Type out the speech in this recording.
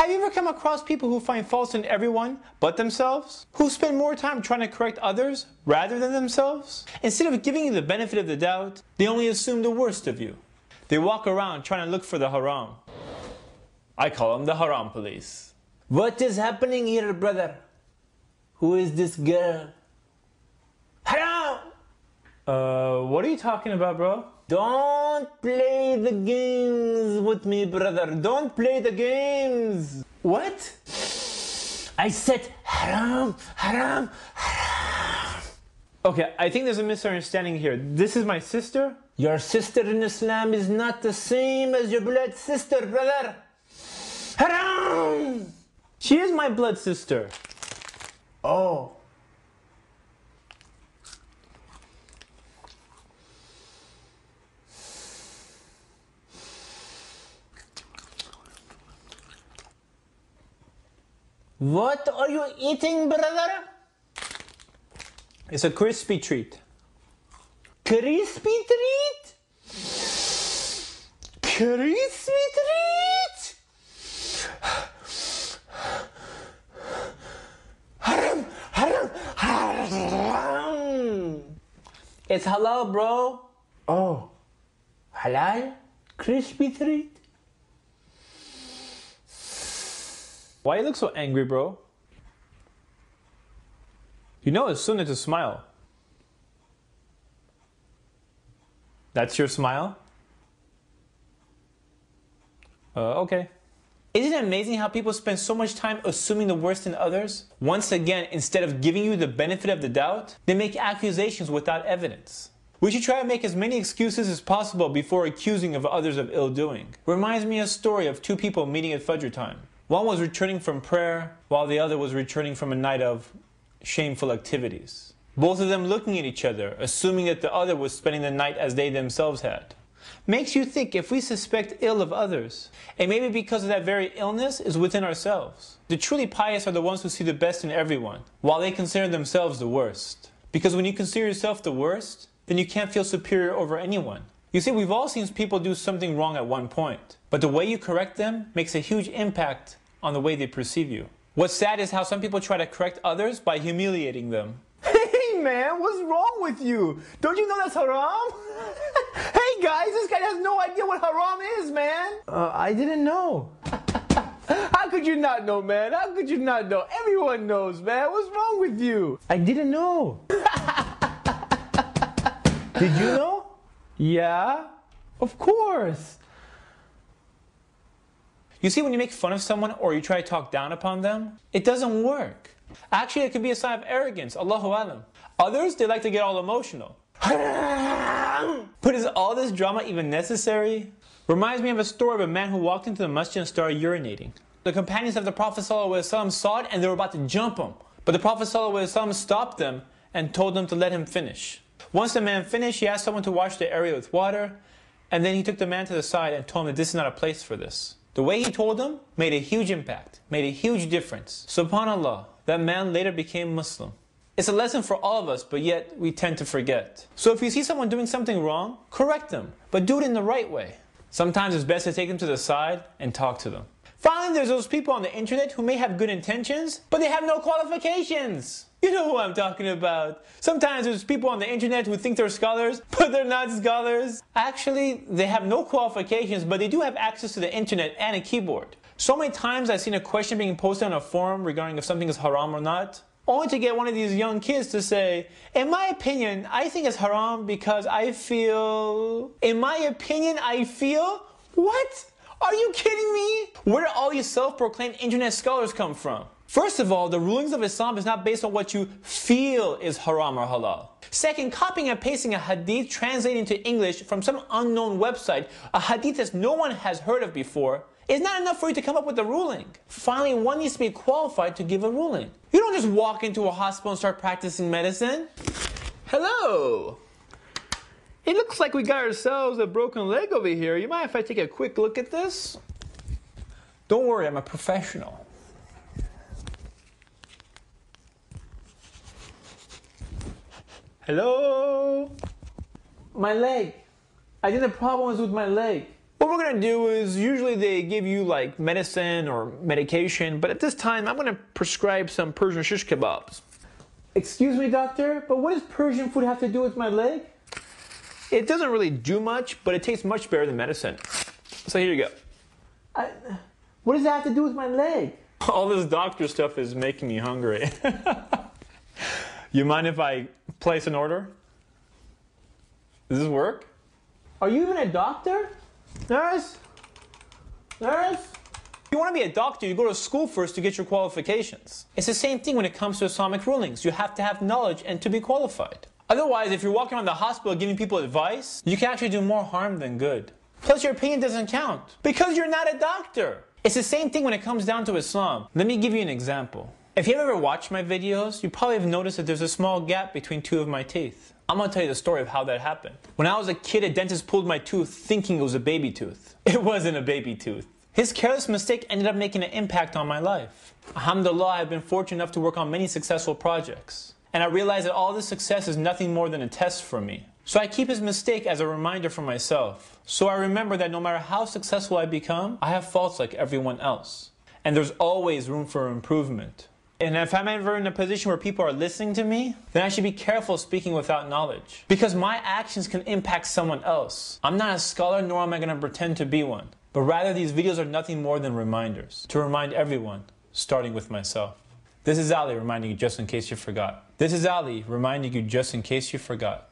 Have you ever come across people who find faults in everyone but themselves? Who spend more time trying to correct others rather than themselves? Instead of giving you the benefit of the doubt, they only assume the worst of you. They walk around trying to look for the haram. I call them the haram police. What is happening here, brother? Who is this girl? Haram! What are you talking about, bro? Don't play the games with me, brother. Don't play the games. What? I said haram, haram, haram. Okay, I think there's a misunderstanding here. This is my sister? Your sister in Islam is not the same as your blood sister, brother. Haram! She is my blood sister. Oh. What are you eating, brother? It's a crispy treat. Crispy treat? Crispy treat? Haram, haram, haram. It's halal, bro. Oh, halal? Crispy treat? Why you look so angry, bro? You know it's sunnah to smile. That's your smile? Okay. Isn't it amazing how people spend so much time assuming the worst in others? Once again, instead of giving you the benefit of the doubt, they make accusations without evidence. We should try to make as many excuses as possible before accusing of others of ill-doing. Reminds me of a story of two people meeting at Fajr time. One was returning from prayer, while the other was returning from a night of shameful activities. Both of them looking at each other, assuming that the other was spending the night as they themselves had. Makes you think if we suspect ill of others, and maybe because of that very illness is within ourselves. The truly pious are the ones who see the best in everyone, while they consider themselves the worst. Because when you consider yourself the worst, then you can't feel superior over anyone. You see, we've all seen people do something wrong at one point, but the way you correct them makes a huge impact on the way they perceive you. What's sad is how some people try to correct others by humiliating them. Hey man, what's wrong with you? Don't you know that's haram? Hey guys, this guy has no idea what haram is, man. I didn't know. How could you not know, man? How could you not know? Everyone knows, man. What's wrong with you? I didn't know. Did you know? Yeah, of course. You see, when you make fun of someone or you try to talk down upon them, it doesn't work. Actually, it could be a sign of arrogance, Allahu Alam. Others, they like to get all emotional. But is all this drama even necessary? Reminds me of a story of a man who walked into the masjid and started urinating. The companions of the Prophet ﷺ saw it and they were about to jump him. But the Prophet ﷺ stopped them and told them to let him finish. Once the man finished, he asked someone to wash the area with water, and then he took the man to the side and told him that this is not a place for this. The way he told him made a huge impact, made a huge difference. SubhanAllah, that man later became Muslim. It's a lesson for all of us, but yet we tend to forget. So if you see someone doing something wrong, correct them, but do it in the right way. Sometimes it's best to take them to the side and talk to them. Finally, there's those people on the internet who may have good intentions, but they have no qualifications. You know who I'm talking about. Sometimes there's people on the internet who think they're scholars, but they're not scholars. Actually, they have no qualifications, but they do have access to the internet and a keyboard. So many times I've seen a question being posted on a forum regarding if something is haram or not, only to get one of these young kids to say, in my opinion, I think it's haram because I feel... In my opinion, I feel... What? Are you kidding me? Where do all you self-proclaimed internet scholars come from? First of all, the rulings of Islam is not based on what you feel is haram or halal. Second, copying and pasting a hadith translated into English from some unknown website, a hadith that no one has heard of before, is not enough for you to come up with a ruling. Finally, one needs to be qualified to give a ruling. You don't just walk into a hospital and start practicing medicine. Hello! It looks like we got ourselves a broken leg over here. You mind if I take a quick look at this? Don't worry, I'm a professional. Hello? My leg. I think the problem is with my leg. What we're gonna do is, usually they give you like medicine or medication, but at this time I'm gonna prescribe some Persian shish kebabs. Excuse me, doctor, but what does Persian food have to do with my leg? It doesn't really do much, but it tastes much better than medicine. So here you go. What does that have to do with my leg? All this doctor stuff is making me hungry. You mind if I place an order? Does this work? Are you even a doctor? Nurse? Nurse? If you want to be a doctor, you go to school first to get your qualifications. It's the same thing when it comes to Islamic rulings. You have to have knowledge and to be qualified. Otherwise, if you're walking around the hospital giving people advice, you can actually do more harm than good. Plus, your opinion doesn't count because you're not a doctor. It's the same thing when it comes down to Islam. Let me give you an example. If you've ever watched my videos, you probably have noticed that there's a small gap between two of my teeth. I'm going to tell you the story of how that happened. When I was a kid, a dentist pulled my tooth thinking it was a baby tooth. It wasn't a baby tooth. His careless mistake ended up making an impact on my life. Alhamdulillah, I've been fortunate enough to work on many successful projects. And I realized that all this success is nothing more than a test for me. So I keep his mistake as a reminder for myself. So I remember that no matter how successful I become, I have faults like everyone else. And there's always room for improvement. And if I'm ever in a position where people are listening to me, then I should be careful speaking without knowledge. Because my actions can impact someone else. I'm not a scholar, nor am I going to pretend to be one. But rather, these videos are nothing more than reminders. To remind everyone, starting with myself. This is Ali reminding you just in case you forgot. This is Ali reminding you just in case you forgot.